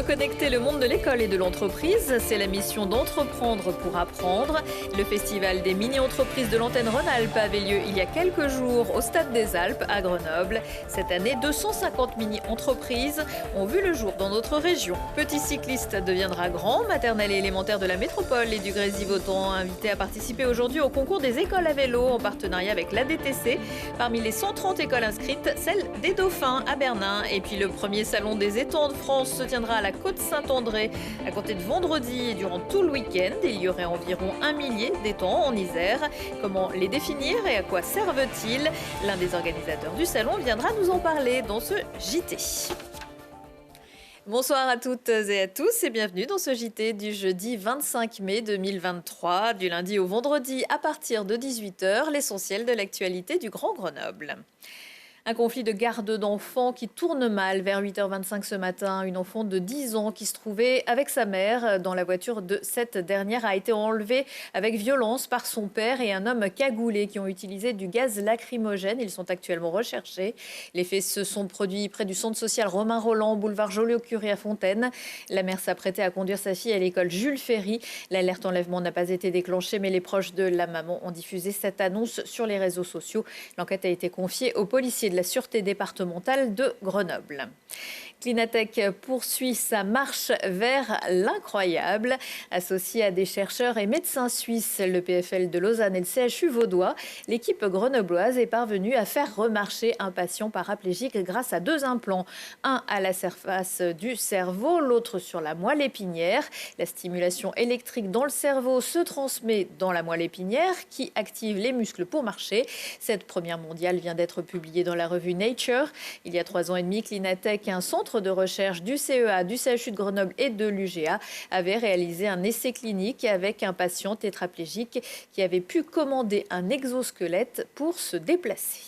connecter le monde de l'école et de l'entreprise, c'est la mission d'entreprendre pour apprendre. Le festival des mini-entreprises de l'antenne Rhône-Alpes avait lieu il y a quelques jours au Stade des Alpes à Grenoble. Cette année, 250 mini-entreprises ont vu le jour dans notre région. Petit cycliste deviendra grand, maternelle et élémentaire de la métropole et du Grésivaudan, invité à participer aujourd'hui au concours des écoles à vélo en partenariat avec l'ADTC. Parmi les 130 écoles inscrites, celle des Dauphins à Bernin. Et puis le premier salon des étangs de France se tiendra à la Côte-Saint-André à compter de vendredi et durant tout le week-end. Il y aurait environ 1 millier d'étangs en Isère. Comment les définir et à quoi servent-ils? L'un des organisateurs du salon viendra nous en parler dans ce JT. Bonsoir à toutes et à tous et bienvenue dans ce JT du jeudi 25 mai 2023, du lundi au vendredi à partir de 18h, l'essentiel de l'actualité du Grand Grenoble. Un conflit de garde d'enfants qui tourne mal vers 8h25 ce matin. Une enfant de 10 ans qui se trouvait avec sa mère dans la voiture de cette dernière a été enlevée avec violence par son père et un homme cagoulé qui ont utilisé du gaz lacrymogène. Ils sont actuellement recherchés. Les faits se sont produits près du centre social Romain Rolland, boulevard Joliot-Curie à Fontaine. La mère s'apprêtait à conduire sa fille à l'école Jules Ferry. L'alerte enlèvement n'a pas été déclenchée, mais les proches de la maman ont diffusé cette annonce sur les réseaux sociaux. L'enquête a été confiée aux policiers de la Sûreté départementale de Grenoble. Clinatech poursuit sa marche vers l'incroyable. Associé à des chercheurs et médecins suisses, le PFL de Lausanne et le CHU vaudois, l'équipe grenobloise est parvenue à faire remarcher un patient paraplégique grâce à 2 implants. Un à la surface du cerveau, l'autre sur la moelle épinière. La stimulation électrique dans le cerveau se transmet dans la moelle épinière qui active les muscles pour marcher. Cette première mondiale vient d'être publiée dans la revue Nature. Il y a 3 ans et demi, Clinatech, un centre de recherche du CEA, du CHU de Grenoble et de l'UGA, avait réalisé un essai clinique avec un patient tétraplégique qui avait pu commander un exosquelette pour se déplacer.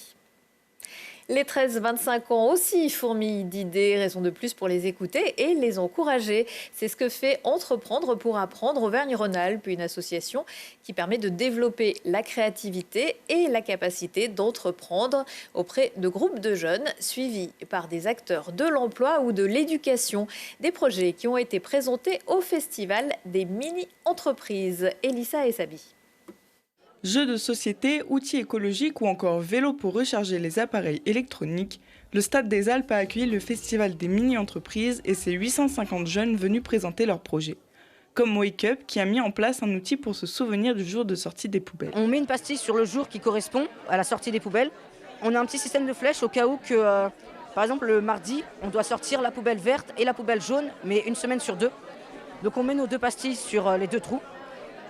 Les 13-25 ans aussi fourmillent d'idées, raison de plus pour les écouter et les encourager. C'est ce que fait Entreprendre pour apprendre Auvergne-Rhône-Alpes, une association qui permet de développer la créativité et la capacité d'entreprendre auprès de groupes de jeunes suivis par des acteurs de l'emploi ou de l'éducation. Des projets qui ont été présentés au Festival des mini-entreprises. Elissa et Sabi. Jeux de société, outils écologiques ou encore vélos pour recharger les appareils électroniques, le Stade des Alpes a accueilli le Festival des mini-entreprises et ses 850 jeunes venus présenter leurs projets. Comme Wake Up qui a mis en place un outil pour se souvenir du jour de sortie des poubelles. On met une pastille sur le jour qui correspond à la sortie des poubelles. On a un petit système de flèches au cas où que, par exemple le mardi, on doit sortir la poubelle verte et la poubelle jaune, mais une semaine sur 2. Donc on met nos 2 pastilles sur les 2 trous.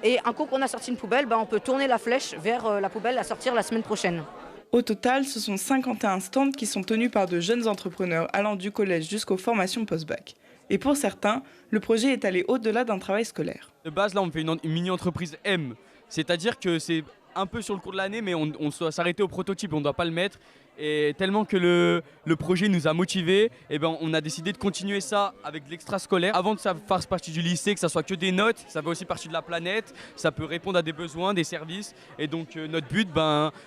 Et un coup qu'on a sorti une poubelle, on peut tourner la flèche vers la poubelle à sortir la semaine prochaine. Au total, ce sont 51 stands qui sont tenus par de jeunes entrepreneurs allant du collège jusqu'aux formations post-bac. Et pour certains, le projet est allé au-delà d'un travail scolaire. De base, là, on fait une mini-entreprise M. C'est-à-dire que c'est un peu sur le cours de l'année, mais on doit s'arrêter au prototype, on ne doit pas le mettre. Et tellement que le projet nous a motivés, on a décidé de continuer ça avec de l'extrascolaire. Avant que ça fasse partie du lycée, que ça soit que des notes, ça fait aussi partie de la planète, ça peut répondre à des besoins, des services. Et donc notre but,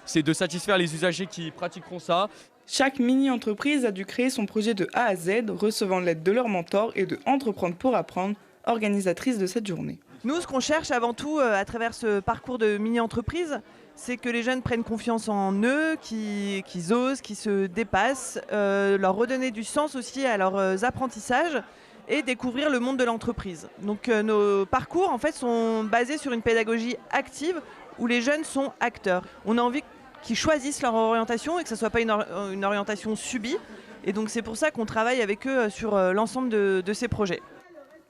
c'est de satisfaire les usagers qui pratiqueront ça. Chaque mini-entreprise a dû créer son projet de A à Z, recevant l'aide de leur mentor et de Entreprendre pour apprendre, organisatrice de cette journée. Nous, ce qu'on cherche avant tout à travers ce parcours de mini-entreprise, c'est que les jeunes prennent confiance en eux, qu'ils osent, qu'ils se dépassent, leur redonner du sens aussi à leurs apprentissages et découvrir le monde de l'entreprise. Donc nos parcours en fait sont basés sur une pédagogie active où les jeunes sont acteurs. On a envie qu'ils choisissent leur orientation et que ce ne soit pas une orientation subie. Et donc c'est pour ça qu'on travaille avec eux sur l'ensemble de ces projets.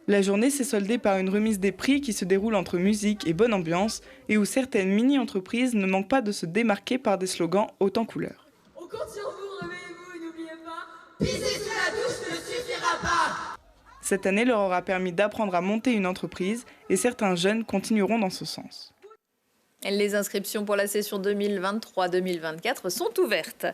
La journée s'est soldée par une remise des prix qui se déroule entre musique et bonne ambiance et où certaines mini-entreprises ne manquent pas de se démarquer par des slogans haut en couleurs. On compte sur vous, réveillez-vous et n'oubliez pas, pisser sous la douche ne suffira pas. Cette année leur aura permis d'apprendre à monter une entreprise et certains jeunes continueront dans ce sens. Les inscriptions pour la session 2023-2024 sont ouvertes.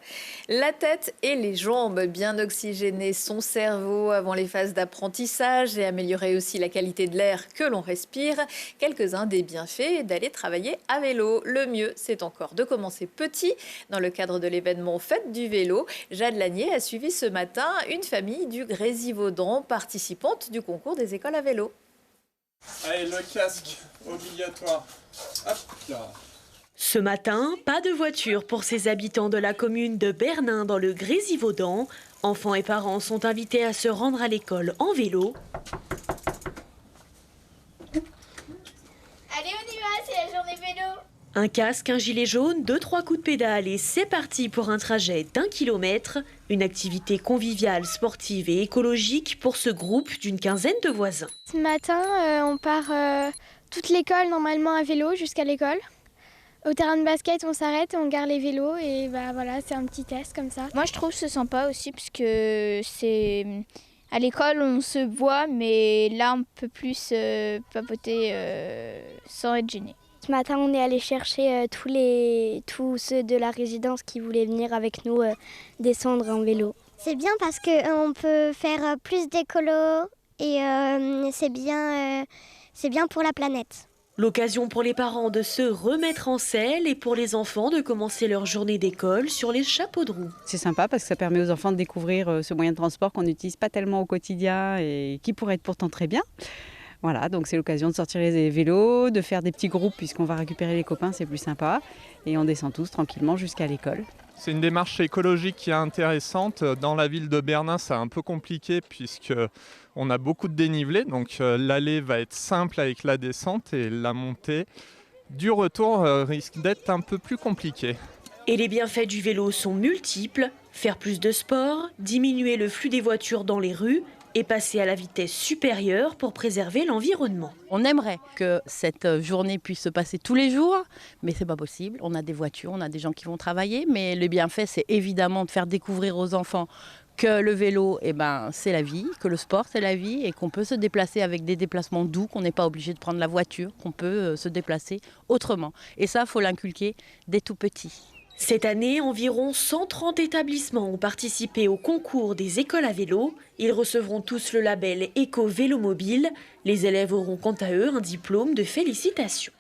La tête et les jambes, bien oxygéner son cerveau avant les phases d'apprentissage et améliorer aussi la qualité de l'air que l'on respire. Quelques-uns des bienfaits d'aller travailler à vélo. Le mieux, c'est encore de commencer petit. Dans le cadre de l'événement Fête du vélo, Jade Lanier a suivi ce matin une famille du Grésivaudan, participante du concours des écoles à vélo. Allez, le casque obligatoire. Hop là. Ce matin, pas de voiture pour ces habitants de la commune de Bernin dans le Grésivaudan. Enfants et parents sont invités à se rendre à l'école en vélo. Allez, on y va, c'est la journée vélo. Un casque, un gilet jaune, 2-3 coups de pédale et c'est parti pour un trajet d'1 kilomètre. Une activité conviviale, sportive et écologique pour ce groupe d'une quinzaine de voisins. Ce matin, on part toute l'école normalement à vélo jusqu'à l'école. Au terrain de basket, on s'arrête, on gare les vélos et voilà, c'est un petit test comme ça. Moi, je trouve que c'est sympa aussi parce que c'est à l'école, on se voit, mais là, on peut plus papoter sans être gêné. Ce matin, on est allé chercher tous ceux de la résidence qui voulaient venir avec nous descendre en vélo. C'est bien parce qu'on peut faire plus d'écolo et c'est bien pour la planète. L'occasion pour les parents de se remettre en selle et pour les enfants de commencer leur journée d'école sur les chapeaux de roue. C'est sympa parce que ça permet aux enfants de découvrir ce moyen de transport qu'on n'utilise pas tellement au quotidien et qui pourrait être pourtant très bien. Voilà, donc c'est l'occasion de sortir les vélos, de faire des petits groupes puisqu'on va récupérer les copains, c'est plus sympa. Et on descend tous tranquillement jusqu'à l'école. C'est une démarche écologique qui est intéressante. Dans la ville de Bernin, c'est un peu compliqué puisqu'on a beaucoup de dénivelé. Donc l'allée va être simple avec la descente et la montée du retour risque d'être un peu plus compliquée. Et les bienfaits du vélo sont multiples. Faire plus de sport, diminuer le flux des voitures dans les rues et passer à la vitesse supérieure pour préserver l'environnement. On aimerait que cette journée puisse se passer tous les jours, mais c'est pas possible. On a des voitures, on a des gens qui vont travailler, mais le bienfait, c'est évidemment de faire découvrir aux enfants que le vélo, c'est la vie, que le sport, c'est la vie, et qu'on peut se déplacer avec des déplacements doux, qu'on n'est pas obligé de prendre la voiture, qu'on peut se déplacer autrement. Et ça, il faut l'inculquer dès tout petit. Cette année, environ 130 établissements ont participé au concours des écoles à vélo. Ils recevront tous le label Éco-Vélo Mobile. Les élèves auront quant à eux un diplôme de félicitations.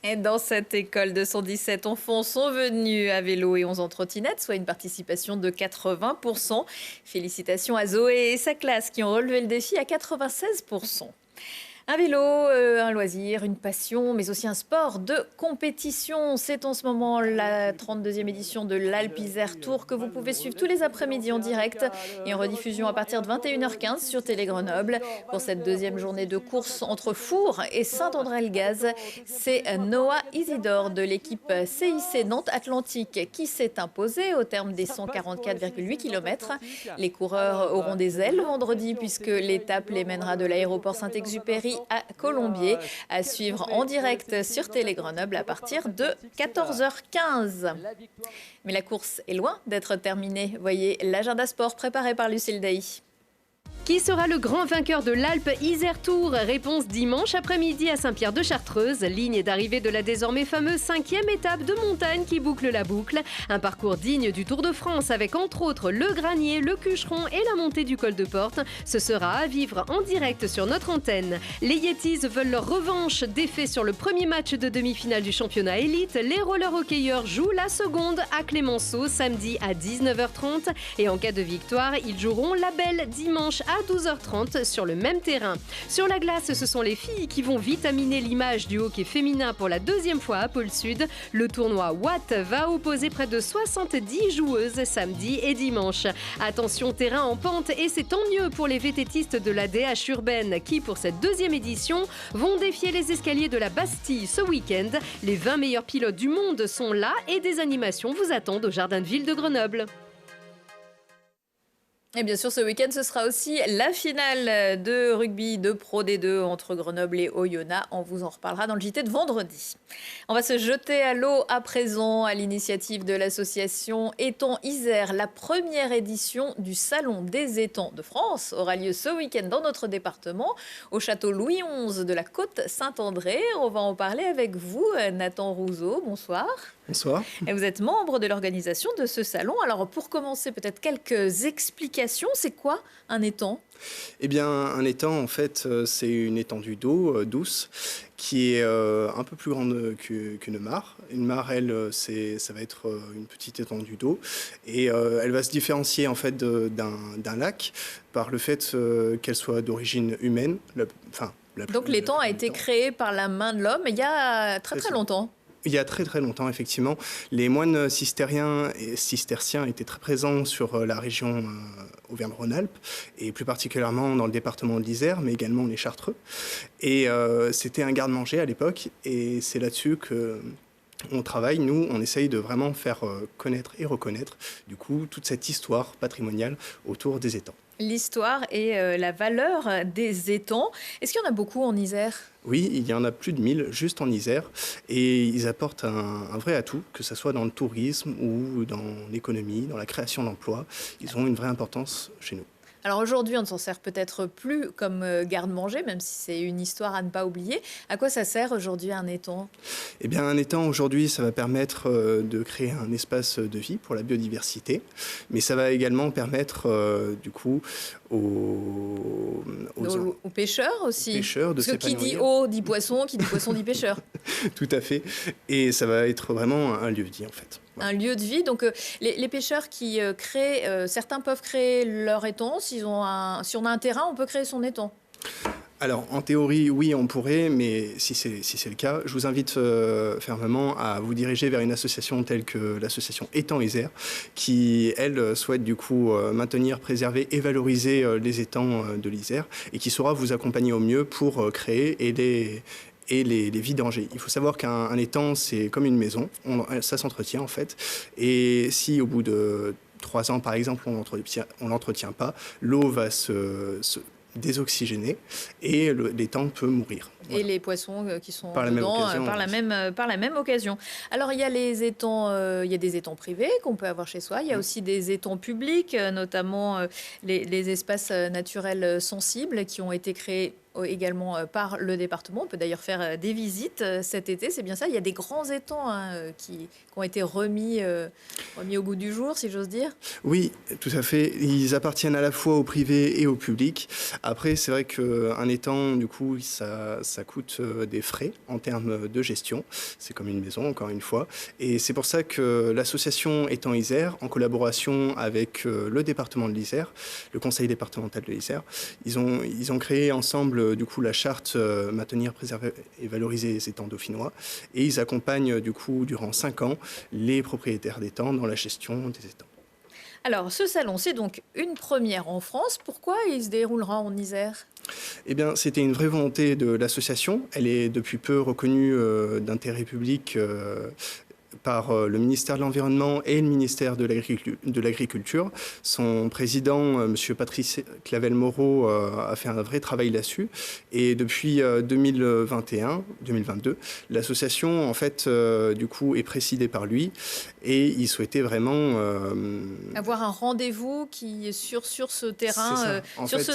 Et dans cette école, 217 enfants sont venus à vélo et 11 en trottinette, soit une participation de 80%. Félicitations à Zoé et sa classe qui ont relevé le défi à 96%. Un vélo, un loisir, une passion, mais aussi un sport de compétition. C'est en ce moment la 32e édition de l'Alpe Isère Tour que vous pouvez suivre tous les après-midi en direct et en rediffusion à partir de 21h15 sur Télé Grenoble. Pour cette deuxième journée de course entre Four et Saint-André-le-Gaz, c'est Noah Isidore de l'équipe CIC Nantes Atlantique qui s'est imposé au terme des 144,8 km. Les coureurs auront des ailes vendredi puisque l'étape les mènera de l'aéroport Saint-Exupéry à Colombier, à suivre en direct sur Télé Grenoble à partir de 14h15. Mais la course est loin d'être terminée. Voyez l'agenda sport préparé par Lucille Dailly. Qui sera le grand vainqueur de l'Alpe Isère Tour? Réponse dimanche après-midi à Saint-Pierre-de-Chartreuse, ligne d'arrivée de la désormais fameuse 5e étape de montagne qui boucle la boucle. Un parcours digne du Tour de France avec entre autres le Granier, le Cucheron et la montée du col de Porte. Ce sera à vivre en direct sur notre antenne. Les Yetis veulent leur revanche. Défait sur le premier match de demi-finale du championnat élite, les roller hockeyeurs jouent la seconde à Clémenceau samedi à 19h30 et en cas de victoire, ils joueront la belle dimanche à 12h30 sur le même terrain. Sur la glace, ce sont les filles qui vont vitaminer l'image du hockey féminin pour la deuxième fois à Pôle Sud. Le tournoi Watt va opposer près de 70 joueuses samedi et dimanche. Attention, terrain en pente et c'est tant mieux pour les vététistes de la DH urbaine qui, pour cette deuxième édition, vont défier les escaliers de la Bastille ce week-end. Les 20 meilleurs pilotes du monde sont là et des animations vous attendent au Jardin de Ville de Grenoble. Et bien sûr, ce week-end, ce sera aussi la finale de rugby de Pro D2 entre Grenoble et Oyonnax. On vous en reparlera dans le JT de vendredi. On va se jeter à l'eau à présent à l'initiative de l'association Étangs Isère. La première édition du Salon des étangs de France aura lieu ce week-end dans notre département, au château Louis XI de la Côte-Saint-André. On va en parler avec vous, Nathan Rousseau. Bonsoir. Bonsoir. Et vous êtes membre de l'organisation de ce salon. Alors pour commencer, peut-être quelques explications. C'est quoi un étang ? Eh bien, un étang, en fait, c'est une étendue d'eau douce qui est un peu plus grande qu'une mare. Une mare, elle, ça va être une petite étendue d'eau et elle va se différencier en fait d'un lac par le fait qu'elle soit d'origine humaine. Donc l'étang a été créé par la main de l'homme il y a très longtemps. Il y a très très longtemps, effectivement. Les moines cisterciens étaient très présents sur la région Auvergne-Rhône-Alpes, et plus particulièrement dans le département de l'Isère, mais également les Chartreux. Et c'était un garde-manger à l'époque, et c'est là-dessus qu'on travaille. Nous, on essaye de vraiment faire connaître et reconnaître, du coup, toute cette histoire patrimoniale autour des étangs. L'histoire et la valeur des étangs. Est-ce qu'il y en a beaucoup en Isère ? Oui, il y en a plus de 1000 juste en Isère et ils apportent un vrai atout, que ce soit dans le tourisme ou dans l'économie, dans la création d'emplois. Ils ont une vraie importance chez nous. Alors aujourd'hui, on ne s'en sert peut-être plus comme garde-manger, même si c'est une histoire à ne pas oublier. À quoi ça sert aujourd'hui un étang ? Eh bien, un étang aujourd'hui, ça va permettre de créer un espace de vie pour la biodiversité, mais ça va également permettre du coup aux pêcheurs aussi. Pêcheurs de Parce que qui dit eau dit poisson, qui dit poisson dit pêcheur. Tout à fait. Et ça va être vraiment un lieu de vie en fait. Un lieu de vie. Donc les pêcheurs qui créent, certains peuvent créer leur étang. Si on a un terrain, on peut créer son étang. Alors, en théorie, oui, on pourrait, mais si c'est le cas, je vous invite fermement à vous diriger vers une association telle que l'association Étangs Isère, qui, elle, souhaite du coup maintenir, préserver et valoriser les étangs de l'Isère, et qui saura vous accompagner au mieux pour créer et les vidanger. Il faut savoir qu'un étang, c'est comme une maison, ça s'entretient en fait, et si au bout de 3 ans, par exemple, on l'entretient pas, l'eau va se désoxygéner et l'étang peut mourir. Voilà. Et les poissons qui sont par dedans par la même occasion. Alors il y a les étangs, il y a des étangs privés qu'on peut avoir chez soi. Il y a aussi des étangs publics, notamment les espaces naturels sensibles qui ont été créés également par le département. On peut d'ailleurs faire des visites cet été, c'est bien ça. Il y a des grands étangs qui ont été remis au goût du jour, si j'ose dire. Oui, tout à fait. Ils appartiennent à la fois au privé et au public. Après, c'est vrai qu'un étang, du coup, ça coûte des frais en termes de gestion. C'est comme une maison, encore une fois. Et c'est pour ça que l'association Étangs Isère, en collaboration avec le département de l'Isère, le conseil départemental de l'Isère, ils ont créé ensemble du coup la charte maintenir, préserver et valoriser les étangs dauphinois, et ils accompagnent du coup durant 5 ans les propriétaires d'étangs dans la gestion des étangs. Alors ce salon, c'est donc une première en France. Pourquoi il se déroulera en Isère ? Eh bien, c'était une vraie volonté de l'association. Elle est depuis peu reconnue d'intérêt public par le ministère de l'Environnement et le ministère de l'Agriculture. Son président, M. Patrice Clavel-Moreau, a fait un vrai travail là-dessus. Et depuis 2021-2022, l'association, en fait, du coup, est présidée par lui. Et il souhaitait vraiment avoir un rendez-vous qui est sur ce terrain,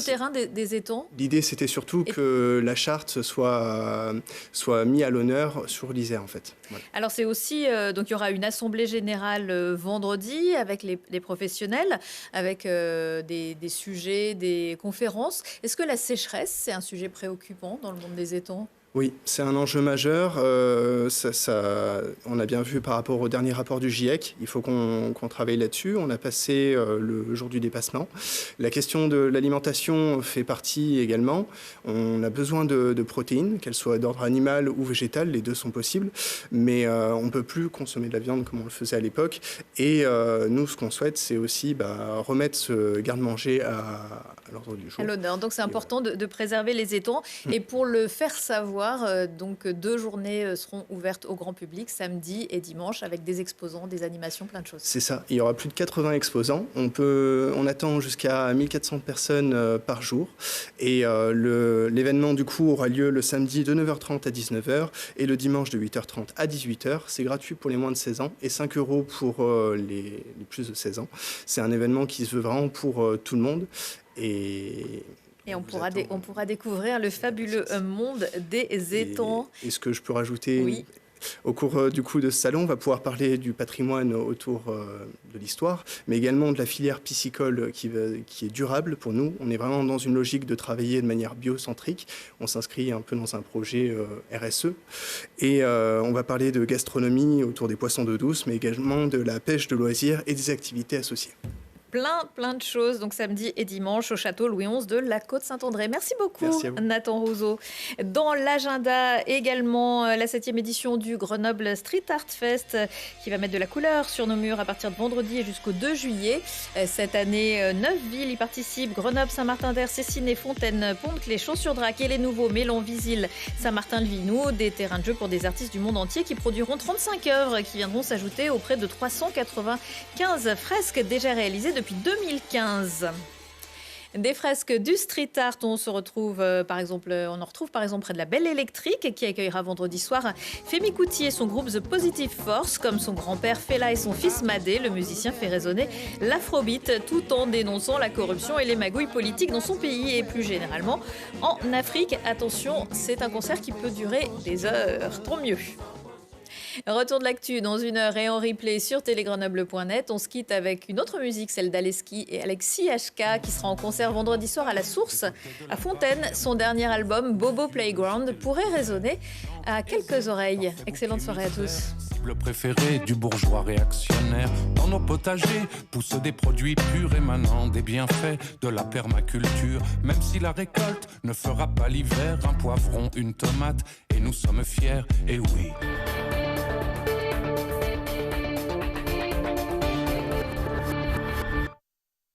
terrain des étangs. L'idée, c'était surtout que la charte soit mise à l'honneur sur l'Isère, en fait. Voilà. Alors, c'est aussi donc il y aura une assemblée générale vendredi avec les professionnels, avec des sujets, des conférences. Est-ce que la sécheresse, c'est un sujet préoccupant dans le monde des étangs ? Oui, c'est un enjeu majeur. On a bien vu par rapport au dernier rapport du GIEC. Il faut qu'on travaille là-dessus. On a passé le jour du dépassement. La question de l'alimentation fait partie également. On a besoin de protéines, qu'elles soient d'ordre animal ou végétal. Les deux sont possibles. Mais on ne peut plus consommer de la viande comme on le faisait à l'époque. Et nous, ce qu'on souhaite, c'est aussi remettre ce garde-manger à l'ordre du jour. À l'honneur. Donc c'est important de préserver les étangs. Et pour le faire savoir, savoir, donc 2 journées seront ouvertes au grand public, samedi et dimanche, avec des exposants, des animations, plein de choses. C'est ça, il y aura plus de 80 exposants. On attend jusqu'à 1400 personnes par jour. Et l'événement, du coup, aura lieu le samedi de 9h30 à 19h et le dimanche de 8h30 à 18h. C'est gratuit pour les moins de 16 ans et 5 € pour les plus de 16 ans. C'est un événement qui se veut vraiment pour tout le monde. Et on pourra découvrir le fabuleux monde des étangs. Et ce que je peux rajouter, oui. Au cours du coup de ce salon, on va pouvoir parler du patrimoine autour de l'histoire, mais également de la filière piscicole qui est durable pour nous. On est vraiment dans une logique de travailler de manière biocentrique. On s'inscrit un peu dans un projet RSE. Et on va parler de gastronomie autour des poissons d'eau douce, mais également de la pêche de loisirs et des activités associées. Plein de choses, donc samedi et dimanche au château Louis XI de la Côte-Saint-André. Merci beaucoup, Nathan Rousseau. Dans l'agenda également, la 7e édition du Grenoble Street Art Fest qui va mettre de la couleur sur nos murs à partir de vendredi et jusqu'au 2 juillet. Cette année, 9 villes y participent: Grenoble, Saint-Martin-d'Air, Cessiné, Fontaine, Pont-de-Clé, Champs-sur-Drac et les nouveaux Mélon, Visil, Saint-Martin-le-Vinou. Des terrains de jeu pour des artistes du monde entier qui produiront 35 œuvres qui viendront s'ajouter aux près de 395 fresques déjà réalisées depuis 2015. Des fresques du street art, on en retrouve par exemple près de la Belle Électrique qui accueillera vendredi soir Fémi Coutier et son groupe The Positive Force. Comme son grand-père Fela et son fils Madé, le musicien fait résonner l'afrobeat tout en dénonçant la corruption et les magouilles politiques dans son pays et plus généralement en Afrique. Attention, c'est un concert qui peut durer des heures, tant mieux. Retour de l'actu dans 1 heure et en replay sur télégrenoble.net. On se quitte avec une autre musique, celle d'Aleski et Alexis HK qui sera en concert vendredi soir à la Source à Fontaine. Son dernier album Bobo Playground pourrait résonner à quelques oreilles. Excellente soirée à tous. Le préféré du bourgeois réactionnaire. Dans nos potagers poussent des produits purs émanant des bienfaits de la permaculture. Même si la récolte ne fera pas l'hiver, un poivron, une tomate et nous sommes fiers, et oui.